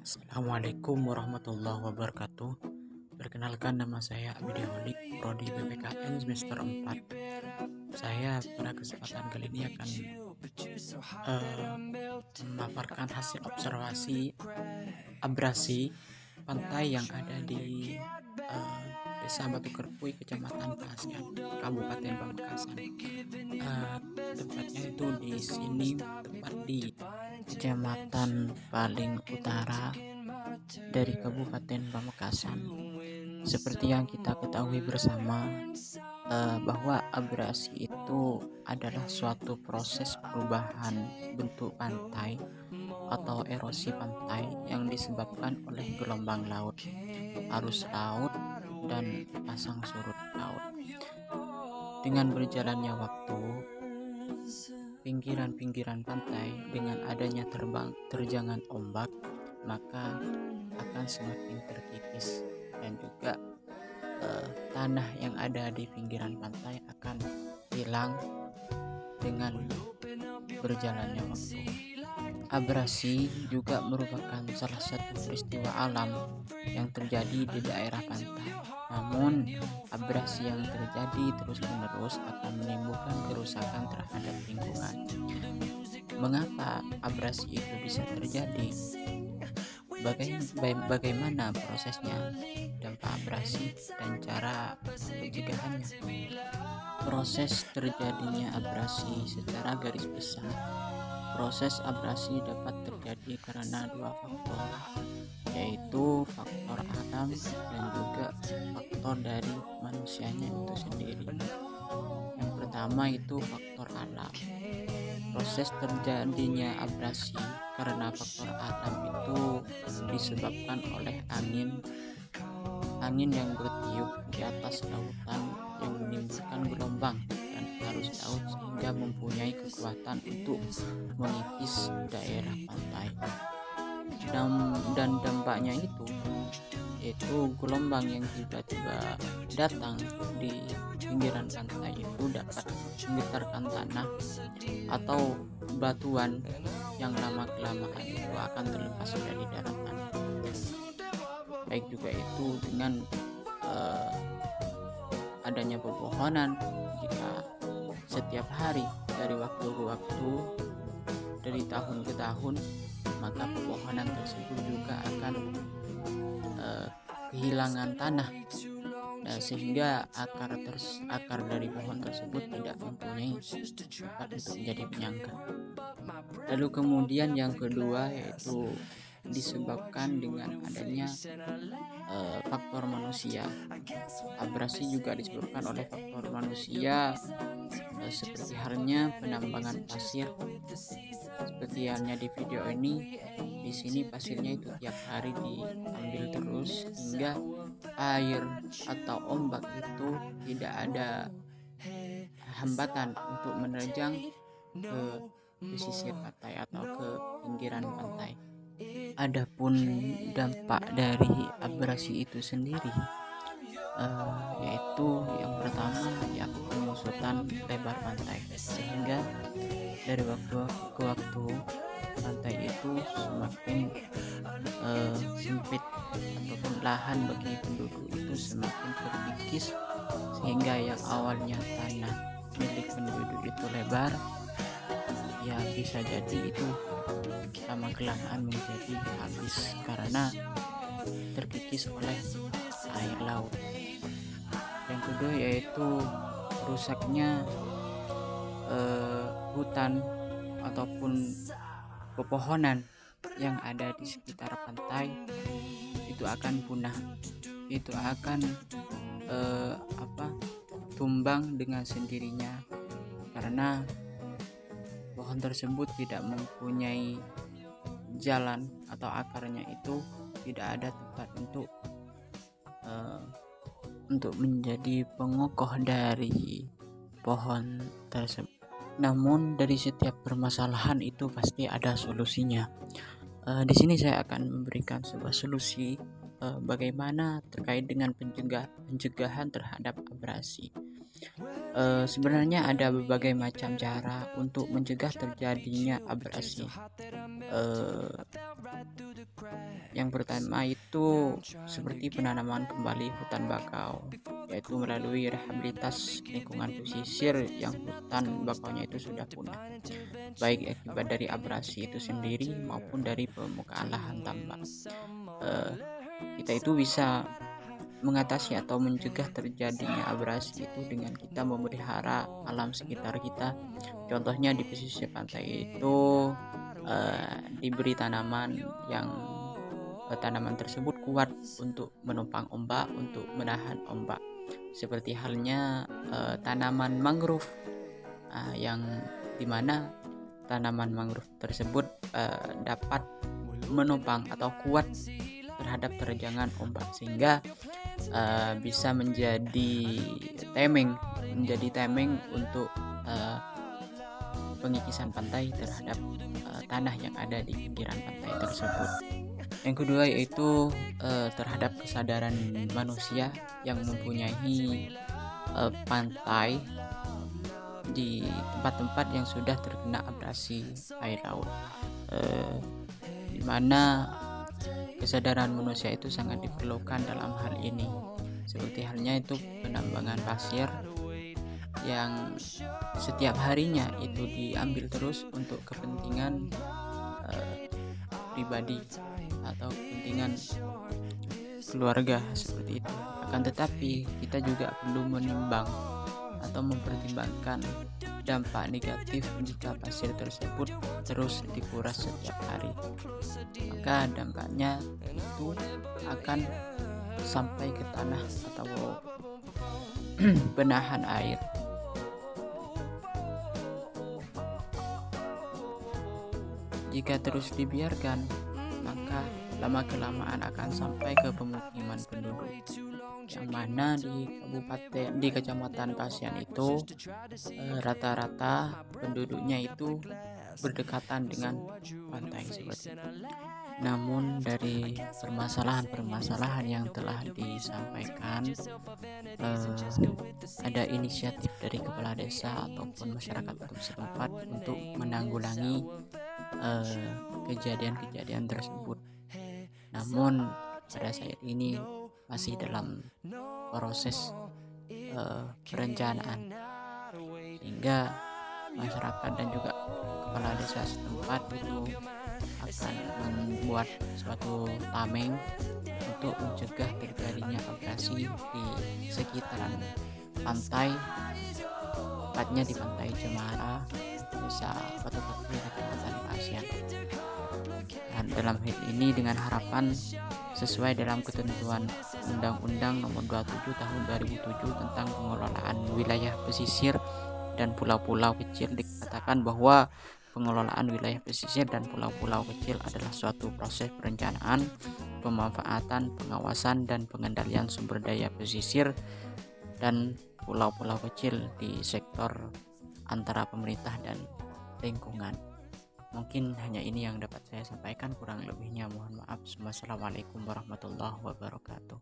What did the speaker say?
Assalamualaikum warahmatullahi wabarakatuh. Perkenalkan, nama saya Abidiolik, Prodi PPKN semester 4. Saya pada kesempatan kali ini akan memaparkan hasil observasi abrasi pantai yang ada di Desa Batu Kerpui, Kecamatan Pasean, Kabupaten Pamekasan. Tempatnya itu di sini, tepat di kecamatan paling utara dari Kabupaten Pamekasan. Seperti yang kita ketahui bersama, bahwa abrasi itu adalah suatu proses perubahan bentuk pantai atau erosi pantai yang disebabkan oleh gelombang laut, arus laut, dan pasang surut laut. Dengan berjalannya waktu, pinggiran-pinggiran pantai dengan adanya terjangan ombak maka akan semakin terkikis, dan juga tanah yang ada di pinggiran pantai akan hilang dengan berjalannya waktu. Abrasi juga merupakan salah satu peristiwa alam yang terjadi di daerah pantai. Namun, abrasi yang terjadi terus-menerus akan menimbulkan kerusakan terhadap lingkungan. Mengapa abrasi itu bisa terjadi? Bagaimana prosesnya, dampak abrasi, dan cara pencegahannya? Proses terjadinya abrasi secara garis besar. Proses abrasi dapat terjadi karena dua faktor, yaitu faktor alam dan juga faktor dari manusianya itu sendiri. Yang pertama itu faktor alam. Proses terjadinya abrasi karena faktor alam itu disebabkan oleh angin yang bertiup di atas lautan yang menimbulkan gelombang dan arus laut sehingga mempunyai kekuatan untuk mengikis daerah pantai. Dan dampaknya itu yaitu gelombang yang tiba-tiba datang di pinggiran pantai itu dapat menggetarkan tanah atau batuan yang lama-kelamaan itu akan terlepas dari daratan. Baik juga itu dengan adanya pepohonan. Jika setiap hari dari waktu ke waktu, dari tahun ke tahun, maka pepohonan tersebut juga akan kehilangan tanah, sehingga akar dari pohon tersebut tidak mempunyai tempat untuk menjadi penyangga. Lalu kemudian yang kedua yaitu disebabkan dengan adanya faktor manusia. Abrasi juga disebabkan oleh faktor manusia, seperti halnya penambangan pasir. Seperti halnya di video ini, di sini pasirnya itu tiap hari diambil terus hingga air atau ombak itu tidak ada hambatan untuk menerjang ke pesisir pantai atau ke pinggiran pantai. Adapun dampak dari abrasi itu sendiri, yaitu yang pertama ya pengusutan lebar pantai, sehingga dari waktu ke waktu pantai itu semakin sempit, ataupun lahan bagi penduduk itu semakin terkikis, sehingga yang awalnya tanah milik penduduk itu lebar, ya bisa jadi itu lama kelamaan menjadi habis karena terkikis oleh air laut. Yang kedua yaitu rusaknya hutan ataupun pepohonan yang ada di sekitar pantai itu akan punah, itu akan tumbang dengan sendirinya karena pohon tersebut tidak mempunyai jalan atau akarnya itu tidak ada tempat untuk menjadi pengokoh dari pohon tersebut. Namun dari setiap permasalahan itu pasti ada solusinya. Di sini saya akan memberikan sebuah solusi bagaimana terkait dengan pencegahan terhadap abrasi. Sebenarnya ada berbagai macam cara untuk mencegah terjadinya abrasi. Eh, yang pertama itu seperti penanaman kembali hutan bakau, yaitu melalui rehabilitas lingkungan pesisir yang hutan bakaunya itu sudah punah, baik akibat dari abrasi itu sendiri maupun dari permukaan lahan tambak. Eh, kita itu bisa mengatasi atau mencegah terjadinya abrasi itu dengan kita memelihara alam sekitar kita. Contohnya di pesisir pantai itu diberi tanaman yang tanaman tersebut kuat untuk menopang ombak, untuk menahan ombak. Seperti halnya tanaman mangrove, yang dimana tanaman mangrove tersebut dapat menopang atau kuat terhadap terjangan ombak, sehingga bisa menjadi tameng untuk pengikisan pantai terhadap tanah yang ada di pinggiran pantai tersebut. Yang kedua yaitu terhadap kesadaran manusia yang mempunyai pantai di tempat-tempat yang sudah terkena abrasi air laut, di mana kesadaran manusia itu sangat diperlukan dalam hal ini. Seperti halnya itu penambangan pasir yang setiap harinya itu diambil terus untuk kepentingan pribadi atau kepentingan keluarga seperti itu. Akan tetapi kita juga perlu menimbang atau mempertimbangkan dampak negatif jika pasir tersebut terus dikuras setiap hari. Maka dampaknya itu akan sampai ke tanah atau penahan air. Jika terus dibiarkan, maka lama-kelamaan akan sampai ke pemukiman penduduk, yang mana di Kecamatan Pasian itu rata-rata penduduknya itu berdekatan dengan pantai seperti itu. Namun dari permasalahan yang telah disampaikan, ada inisiatif dari kepala desa ataupun masyarakat setempat untuk menanggulangi kejadian-kejadian tersebut. Namun pada saat ini masih dalam proses perencanaan, sehingga masyarakat dan juga kepala desa setempat itu akan membuat suatu tameng untuk mencegah terjadinya abrasi di sekitaran pantai, tepatnya di Pantai Cemara, Desa Batu Kecil, Kecamatan Pasian. Dan dalam hal ini dengan harapan sesuai dalam ketentuan Undang-Undang Nomor 27 Tahun 2007 tentang pengelolaan wilayah pesisir dan pulau-pulau kecil, dikatakan bahwa pengelolaan wilayah pesisir dan pulau-pulau kecil adalah suatu proses perencanaan, pemanfaatan, pengawasan, dan pengendalian sumber daya pesisir dan pulau-pulau kecil di sektor antara pemerintah dan lingkungan. Mungkin hanya ini yang dapat saya sampaikan, kurang lebihnya mohon maaf. Wassalamualaikum warahmatullahi wabarakatuh.